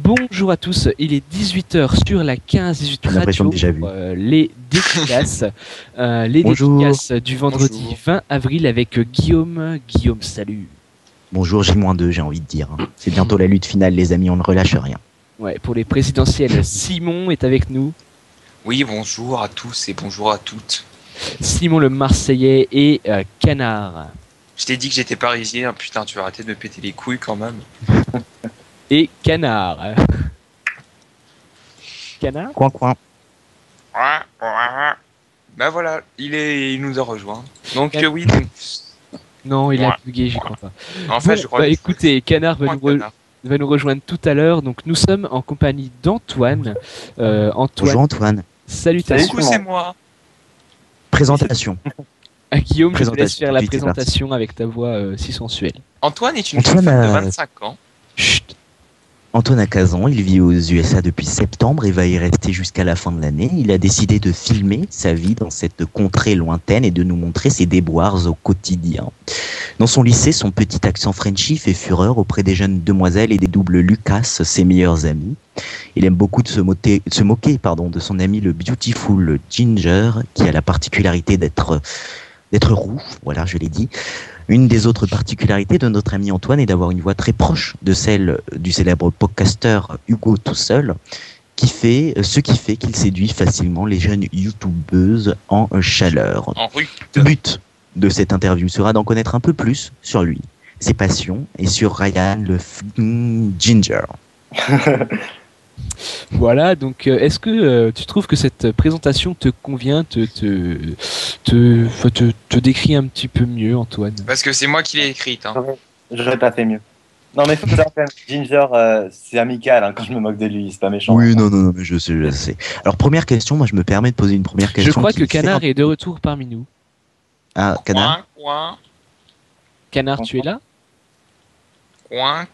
Bonjour à tous, il est 18h sur la 15-18 J'ai l'impression radio de déjà vu. pour les dédicaces, les Bonjour. dédicaces du vendredi Bonjour. 20 avril avec Guillaume. Guillaume, salut. Bonjour J-2, j'ai envie de dire. C'est bientôt la lutte finale, les amis, on ne relâche rien. Ouais, pour les présidentielles, Simon est avec nous. Oui, bonjour à tous et bonjour à toutes. Simon le Marseillais et Canard. Je t'ai dit que j'étais parisien, putain, tu vas arrêter de me péter les couilles quand même. Et Canard. Canard. Coin, coin. Bah voilà, il nous a rejoint. Donc oui, donc, Non, il a Ouais. bugué, j'y crois pas. en fait, Bon, je crois bah, que- écoutez, Canard va Canard. nous rejoindre tout à l'heure. Donc nous sommes en compagnie d'Antoine. Antoine, Bonjour Antoine. salutations. Coucou, c'est moi. Présentation. À Guillaume, je te laisse Présentation, faire la vite, c'est parti. présentation avec ta voix si sensuelle. Antoine est une Antoine jeune femme de a- 25 ans. Chut. Antoine a 15 ans, il vit aux USA depuis septembre et va y rester jusqu'à la fin de l'année. Il a décidé de filmer sa vie dans cette contrée lointaine et de nous montrer ses déboires au quotidien. Dans son lycée, son petit accent Frenchy fait fureur auprès des jeunes demoiselles et des doubles Lucas, ses meilleurs amis. Il aime beaucoup de se moquer de son ami le Beautiful Ginger, qui a la particularité d'être roux, voilà, je l'ai dit. Une des autres particularités de notre ami Antoine est d'avoir une voix très proche de celle du célèbre podcasteur Hugo Tousseul, ce qui fait qu'il séduit facilement les jeunes youtubeuses en chaleur. En rue. Le but de cette interview sera d'en connaître un peu plus sur lui, ses passions et sur Ryan le Ginger. Voilà, donc est-ce que tu trouves que cette présentation te convient, te décrit un petit peu mieux, Antoine? Parce que c'est moi qui l'ai écrite. Hein. J'aurais pas fait mieux. Non, mais faut savoir quand même, Ginger, c'est amical hein, quand je me moque de lui, c'est pas méchant. Oui, non, mais je sais. Alors première question, moi je me permets de poser une première question. Je crois qui que fait Canard un- est de retour parmi nous. Ah, Canard. Coin, Canard, tu es là?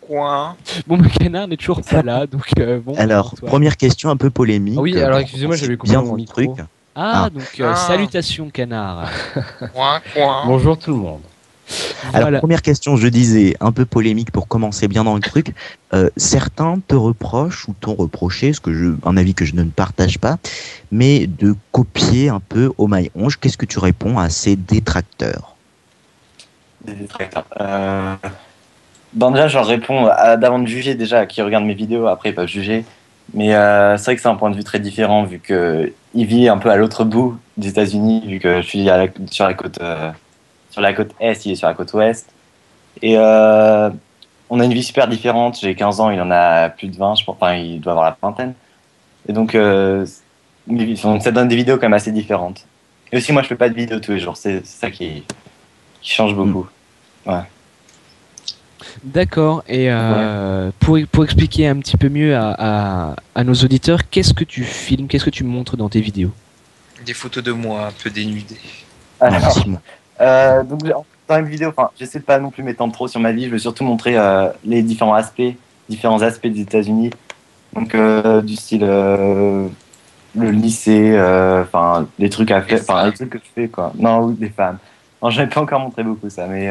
coin. Bon, mais Canard n'est toujours pas là, donc bon. Alors, Antoine. première question un peu polémique. Ah oui, alors excusez-moi, j'avais coupé bien mon mon micro. truc. Ah, Ah. donc Ah. salutations, Canard. Coin. Bonjour tout le monde. Alors, Voilà. première question, je disais, un peu polémique pour commencer bien dans le truc. Certains te reprochent ou t'ont reproché, un avis que je ne partage pas, mais de copier un peu Oh My Onge. Qu'est-ce que tu réponds à ces détracteurs? Des détracteurs. Bon, déjà, je leur réponds d'avant de juger déjà à qui regarde mes vidéos, après ils peuvent juger. Mais c'est vrai que c'est un point de vue très différent vu qu'il vit un peu à l'autre bout des États-Unis, vu que je suis sur la côte est, il est sur la côte ouest. Et on a une vie super différente. J'ai 15 ans, il en a plus de 20, je pense. Enfin, il doit avoir la vingtaine. Et donc, ça donne des vidéos quand même assez différentes. Et aussi, moi, je fais pas de vidéos tous les jours. C'est ça qui change beaucoup. D'accord. Et pour expliquer un petit peu mieux à nos auditeurs, qu'est-ce que tu filmes, qu'est-ce que tu montres dans tes vidéos? Des photos de moi un peu dénudées. Alors, Simon. donc, dans une vidéo, j'essaie de pas non plus m'étendre trop sur ma vie. Je veux surtout montrer les différents aspects des États-Unis. Donc, du style le lycée, les trucs à faire, les trucs que je fais, quoi. Non, oui, des femmes. Non, j'avais pas encore montré beaucoup ça, mais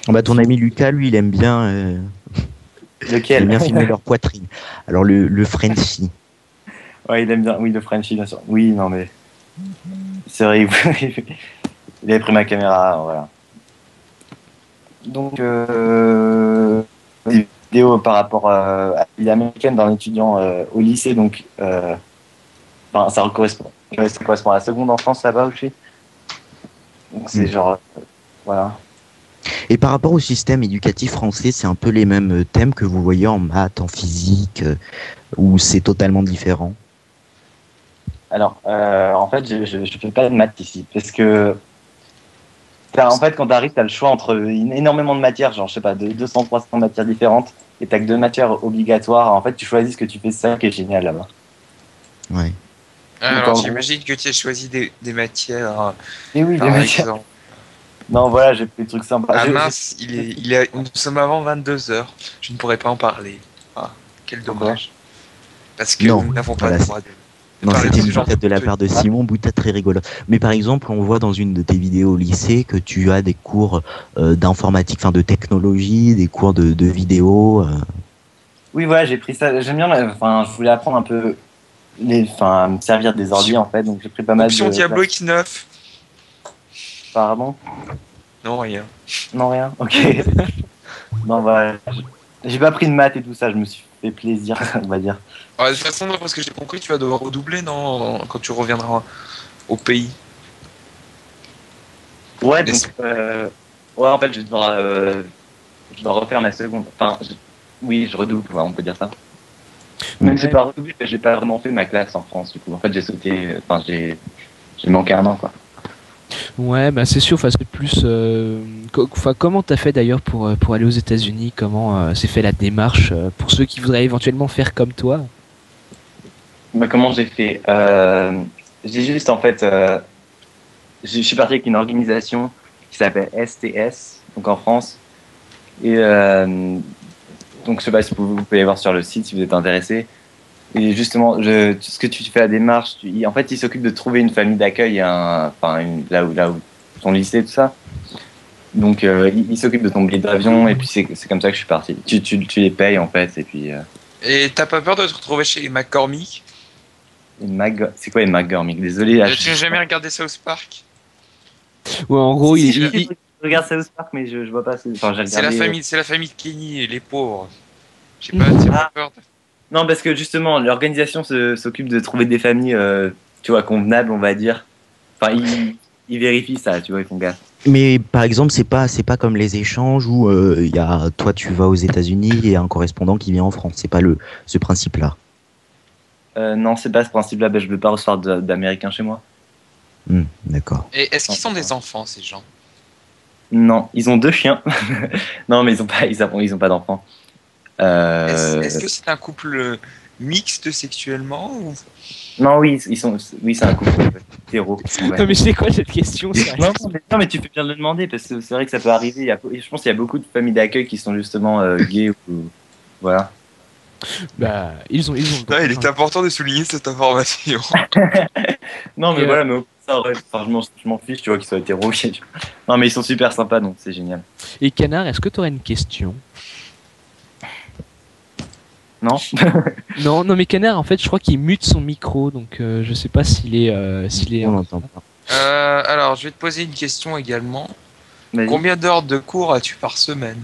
Bah, ton ami Lucas, lui, il aime bien lequel? filmer leur poitrine. Alors, le Frenchie. Ouais, il aime bien. Oui, le Frenchie, bien sûr. Oui, non, mais c'est vrai, il avait pris ma caméra, voilà. Donc, des vidéos par rapport à la vie américaine d'un étudiant au lycée, donc, ça correspond à la seconde enfance là-bas aussi. Donc, c'est genre, voilà. Et par rapport au système éducatif français, c'est un peu les mêmes thèmes que vous voyez en maths, en physique, où c'est totalement différent. Alors, en fait, je fais pas de maths ici, parce que en fait, quand tu arrives, tu as le choix entre énormément de matières, genre, je sais pas, de 200-300 matières différentes, et tu que 2 matières obligatoires. En fait, tu choisis ce que tu fais, c'est ça qui est génial là-bas. Ouais. Alors, j'imagine que tu as choisi des matières. Et oui, des Par matières. exemple. Non, voilà, j'ai fait des trucs sympas. Ah mince, nous sommes avant 22h. Je ne pourrais pas en parler. Ah, quel dommage. Parce que Non, nous n'avons pas voilà, le droit de. Non, parler c'était de une ce genre boutade de la part de Simon, boutade très rigolote. Mais par exemple, on voit dans une de tes vidéos au lycée que tu as des cours d'informatique, enfin de technologie, des cours de vidéo. Oui, voilà, j'ai pris ça. J'aime bien. Enfin, je voulais apprendre un peu à me servir des ordi en fait, donc j'ai pris pas mal Option de. Diablo X9. Pardon? Non, rien. Non, rien. Ok. Non, voilà. J'ai pas pris de maths et tout ça. Je me suis fait plaisir, on va dire. Ah, de toute façon, parce que j'ai compris, tu vas devoir redoubler, non, quand tu reviendras au pays. Ouais, Mais donc. Ouais, en fait, je dois refaire ma seconde. Enfin, oui, je redouble, ouais, on peut dire ça. Même si j'ai pas redoublé, j'ai pas vraiment fait ma classe en France, du coup. En fait, j'ai sauté. Enfin, j'ai manqué un an, quoi. Ouais, bah c'est sûr. Enfin, c'est plus. Enfin, comment t'as fait d'ailleurs pour aller aux États-Unis? Comment s'est fait la démarche pour ceux qui voudraient éventuellement faire comme toi? Bah, comment j'ai fait? J'ai juste, en fait. Je suis parti avec une organisation qui s'appelle STS, donc en France. Et donc, je sais pas si vous pouvez voir sur le site si vous êtes intéressé. Et justement, ce que tu fais la démarche, en fait, il s'occupe de trouver une famille d'accueil, là où ton lycée, tout ça. Donc, il s'occupe de ton billet d'avion, et puis c'est comme ça que je suis parti. Tu les payes, en fait, et puis. Et t'as pas peur de te retrouver chez McCormick? C'est quoi les McGormick? Désolé. Là, Tu n'as jamais regardé South Park? Ouais, en gros, Si, il, je regarde South Park, mais je vois pas. Enfin, j'ai regardé. C'est la famille de Kenny et les pauvres. Je sais pas, t'as pas peur Non, parce que justement, l'organisation s'occupe de trouver des familles, tu vois, convenables, on va dire. Enfin, ils vérifient ça, tu vois, ils font gaffe. Mais par exemple, c'est pas comme les échanges où toi tu vas aux États-Unis et un correspondant qui vient en France. C'est pas ce principe-là. Non, c'est pas ce principe-là. Ben, je veux pas recevoir d'Américains chez moi. D'accord. Et est-ce qu'ils sont des enfants, ces gens? Non, ils ont 2 chiens. Non, mais ils ont pas d'enfants. Est-ce que c'est un couple mixte sexuellement ou... Non, oui, c'est un couple hétéro. Ouais. Non mais c'est quoi cette question ça? Non, mais tu peux bien le demander parce que c'est vrai que ça peut arriver. Je pense qu'il y a beaucoup de familles d'accueil qui sont justement gays ou voilà. Bah ils ont. Non, il est important de souligner cette information. Non, mais Et, voilà, mais ça, ouais, enfin, je m'en fiche, tu vois, qu'ils soient hétéros. Non, mais ils sont super sympas, donc c'est génial. Et Canard, est-ce que tu aurais une question? Non. Non, non mais Canard, en fait, je crois qu'il mute son micro, donc je sais pas s'il est. On l'entend pas. Alors, je vais te poser une question également. Vas-y. Combien d'heures de cours as-tu par semaine?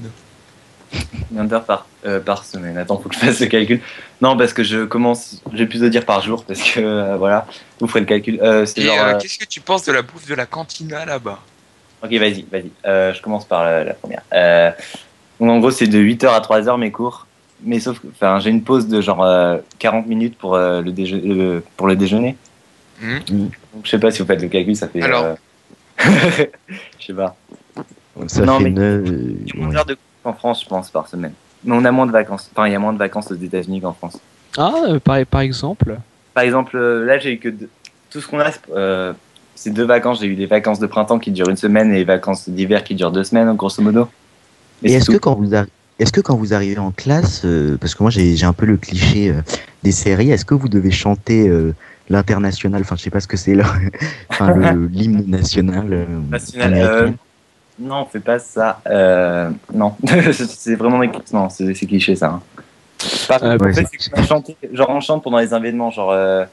Combien d'heures par semaine? Attends, faut que je fasse le calcul. Non, parce que j'ai plus de dire par jour, parce que voilà, vous ferez le calcul. C'est Et genre. qu'est-ce que tu penses de la bouffe de la cantina là-bas? Ok, vas-y. Je commence par la première. Donc en gros, c'est de 8h à 3h mes cours. Mais sauf que j'ai une pause de genre 40 minutes pour pour le déjeuner. Donc, je sais pas si vous faites le calcul, ça fait. Alors. Je sais pas. Ça Non, fait mais 9. il y a moins d'heures de cours en France, je pense, par semaine. Mais on a moins de vacances. Enfin, il y a moins de vacances aux États-Unis qu'en France. Ah, par exemple. Par exemple, là, j'ai eu que tout ce qu'on a, c'est 2 vacances. J'ai eu des vacances de printemps qui durent 1 semaine et des vacances d'hiver qui durent 2 semaines, grosso modo. Et est-ce que quand vous arrivez en classe, parce que moi j'ai un peu le cliché des séries, est-ce que vous devez chanter l'international, enfin je sais pas ce que c'est là, enfin l'hymne national américain? Non, on fait pas ça. Non, c'est vraiment non, c'est cliché ça. Hein. Par contre, ouais, en fait, c'est qu'on a chanté, genre on chante pendant les événements, genre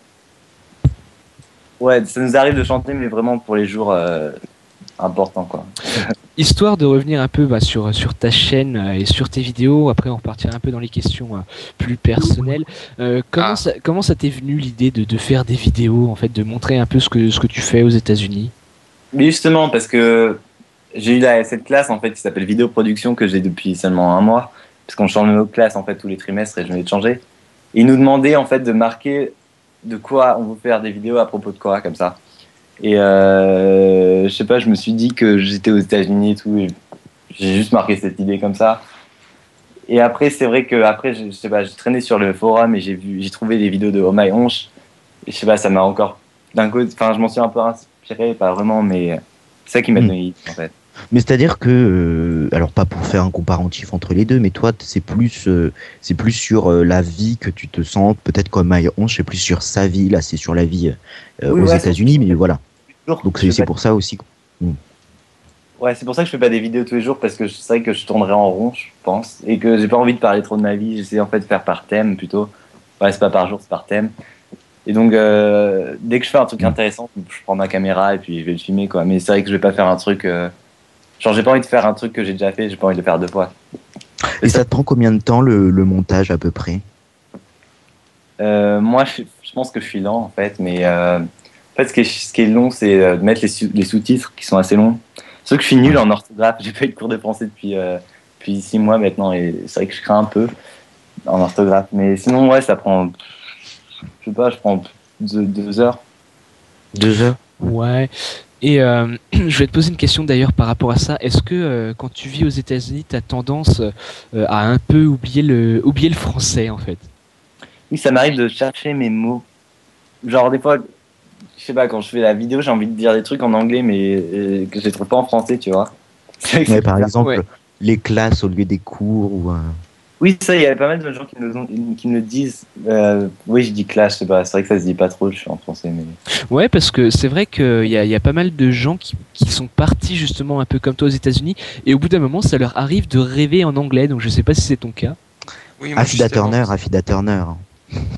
ouais, ça nous arrive de chanter, mais vraiment pour les jours importants quoi. Histoire de revenir un peu sur ta chaîne et sur tes vidéos, après on repartira un peu dans les questions plus personnelles. Comment ça t'est venu l'idée de faire des vidéos, en fait, de montrer un peu ce que tu fais aux États-Unis? Mais justement, parce que j'ai eu cette classe en fait qui s'appelle vidéoproduction que j'ai depuis seulement 1 mois, parce qu'on change de classe en fait tous les trimestres et je venais de changer. Et ils nous demandaient en fait de marquer de quoi on veut faire des vidéos à propos de quoi comme ça. Et je sais pas, je me suis dit que j'étais aux États-Unis et tout, et j'ai juste marqué cette idée comme ça. Et après, c'est vrai que après, je sais pas, j'ai traîné sur le forum et j'ai trouvé des vidéos de Oh My Honch. Et je sais pas, ça m'a encore d'un côté, enfin, je m'en suis un peu inspiré, pas vraiment, mais c'est ça qui m'a donné l'idée en fait. Mais c'est-à-dire que, alors pas pour faire un comparatif entre les deux, mais toi c'est plus sur la vie que tu te sens, peut-être comme My Honch, c'est plus sur sa vie, là c'est sur la vie Oui, aux ouais, États-Unis, mais voilà. Donc c'est pas... pour ça aussi. Ouais, c'est pour ça que je fais pas des vidéos tous les jours parce que c'est vrai que je tournerai en rond, je pense, et que j'ai pas envie de parler trop de ma vie. J'essaie en fait de faire par thème plutôt. Ouais, c'est pas par jour, c'est par thème. Et donc, dès que je fais un truc intéressant, je prends ma caméra et puis je vais le filmer, quoi. Mais c'est vrai que je vais pas faire un truc. Genre, j'ai pas envie de faire un truc que j'ai déjà fait, j'ai pas envie de le faire deux fois. Et ça te prend combien de temps le montage à peu près? Moi, je pense que je suis lent, en fait. Mais en fait, ce qui est long, c'est de mettre les sous-titres qui sont assez longs. Sauf que je suis nul en orthographe. J'ai pas eu de cours de français depuis 6 mois maintenant. Et c'est vrai que je crains un peu en orthographe. Mais sinon, ouais, ça prend. Je sais pas, je prends 2 heures. 2 heures? Ouais. Et je vais te poser une question d'ailleurs par rapport à ça. Est-ce que quand tu vis aux États-Unis, tu as tendance à un peu oublier le français en fait? Oui, ça m'arrive de chercher mes mots. Genre, des fois, je sais pas, quand je fais la vidéo, j'ai envie de dire des trucs en anglais, mais que je les trouve pas en français, tu vois. C'est vrai que Ouais, c'est par bizarre. exemple, Ouais. les classes au lieu des cours ou Oui, ça, il y a pas mal de gens qui me le disent. Oui, je dis clash, je sais pas. C'est vrai que ça se dit pas trop, je suis en français, mais. Ouais, parce que c'est vrai qu'il y a pas mal de gens qui sont partis justement un peu comme toi aux États-Unis et au bout d'un moment, ça leur arrive de rêver en anglais. Donc je sais pas si c'est ton cas. Oui, moi, Affida justement. Turner, Affida Turner.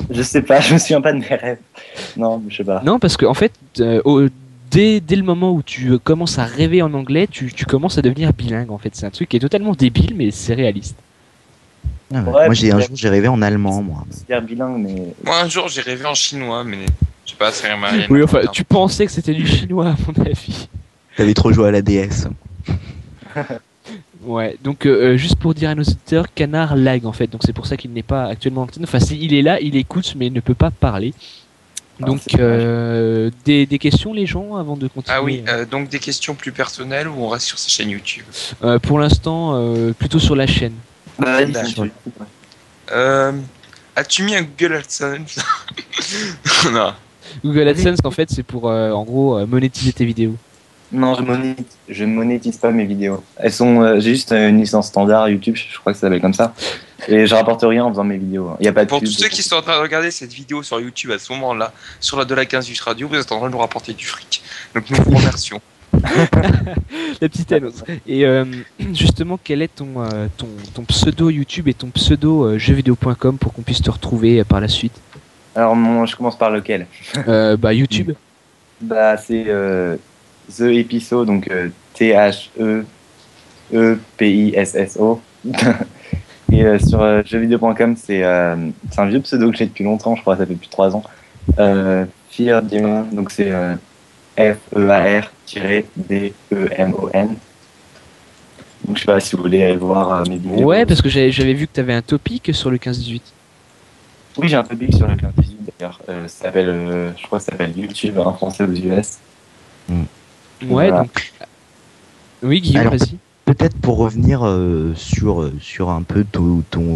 Je sais pas, je me souviens pas de mes rêves. Non, je sais pas. Non, parce que en fait, dès le moment où tu commences à rêver en anglais, tu commences à devenir bilingue en fait. C'est un truc qui est totalement débile, mais c'est réaliste. Ah ouais. Ouais, Moi, un peut-être. jour, j'ai rêvé en allemand, moi. C'est bilingue, mais. Moi, un jour, j'ai rêvé en chinois, mais je sais pas, ça rien rien Oui, à enfin, voir. tu pensais que c'était du chinois à mon avis. T'avais trop joué à la DS. Ouais, donc juste pour dire à nos auditeurs, Canard lag en fait, donc c'est pour ça qu'il n'est pas actuellement en antenne. Enfin, si, il est là, il écoute, mais il ne peut pas parler. Donc, c'est dommage. des questions, les gens, avant de continuer. Ah oui, donc des questions plus personnelles ou on reste sur sa chaîne YouTube? Pour l'instant, plutôt sur la chaîne. Bah, D'accord. sur YouTube, ouais. As-tu mis un Google AdSense? Non. Google AdSense, en fait, c'est pour, en gros, monétiser tes vidéos. Non, je monétise pas mes vidéos. Elles sont, j'ai juste une licence standard YouTube, je crois que ça s'appelle comme ça. Et je rapporte rien en faisant mes vidéos. Il y a pas de Pour pub. tous ceux qui sont en train de regarder cette vidéo sur YouTube à ce moment-là, sur la de la 15 Radio, vous êtes en train de nous rapporter du fric. Donc nous vous remercions. La petite annonce. Et justement, quel est ton pseudo YouTube et ton pseudo jeuxvideo.com pour qu'on puisse te retrouver par la suite? Alors, je commence par lequel? Bah, YouTube. Bah, c'est The Episo, donc THEEPISSO. Et sur jeuxvideo.com, c'est un vieux pseudo que j'ai depuis longtemps, je crois, ça fait plus de 3 ans. Fear Demon, donc c'est FEAR-DEMON. Donc je sais pas si vous voulez aller voir mes vidéos. Ouais, parce que j'avais vu que tu avais un topic sur le 15-18. Oui, j'ai un topic sur le 15-18 d'ailleurs. Ça s'appelle, je crois que ça s'appelle YouTube en français aux US. Ouais, Voilà. donc. Oui, Guillaume, Alors, vas-y. Peut-être pour revenir sur un peu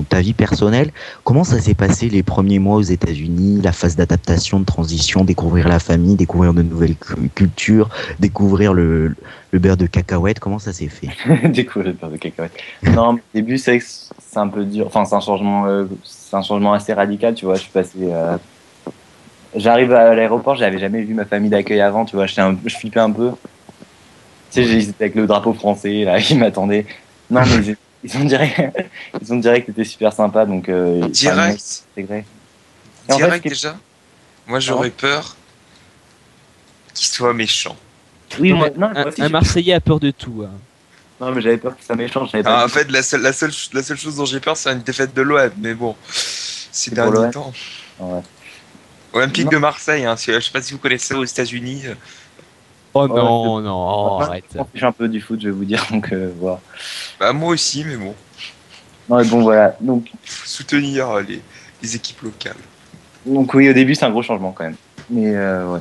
ta vie personnelle, comment ça s'est passé les premiers mois aux États-Unis, la phase d'adaptation, de transition, découvrir la famille, découvrir de nouvelles cultures, découvrir le beurre de cacahuète, comment ça s'est fait? Découvrir le beurre de cacahuète. Non, mais au début, c'est vrai que c'est un peu dur. Enfin, c'est un changement assez radical, tu vois. Je suis passé. J'arrive à l'aéroport, j'avais jamais vu ma famille d'accueil avant, tu vois. Je flippais un peu. Tu sais, ils étaient avec le drapeau français, là, ils m'attendaient. Non, mais ils ont direct été super sympas, donc. Direct, C'est vrai. Et en fait, direct déjà. Moi j'aurais peur qu'il soit méchant. Oui, Non, moi, mais non, moi aussi, un Marseillais a peur de tout. Hein. non, mais j'avais peur que ça m'échange. J'avais pas Ah, en dit. fait, la seule chose dont j'ai peur, c'est une défaite de l'OM. Mais bon, ces C'est pour derniers l'OM. temps. Ouais. Olympique Non. de Marseille, hein, je sais pas si vous connaissez ça aux États-Unis. Oh Ouais, non, arrête. Je m'en fiche un peu du foot, je vais vous dire, donc voilà. Bah, moi aussi, mais bon, Non, mais bon, voilà. Donc faut soutenir les équipes locales. oui, au début, c'est un gros changement quand même. Mais ouais.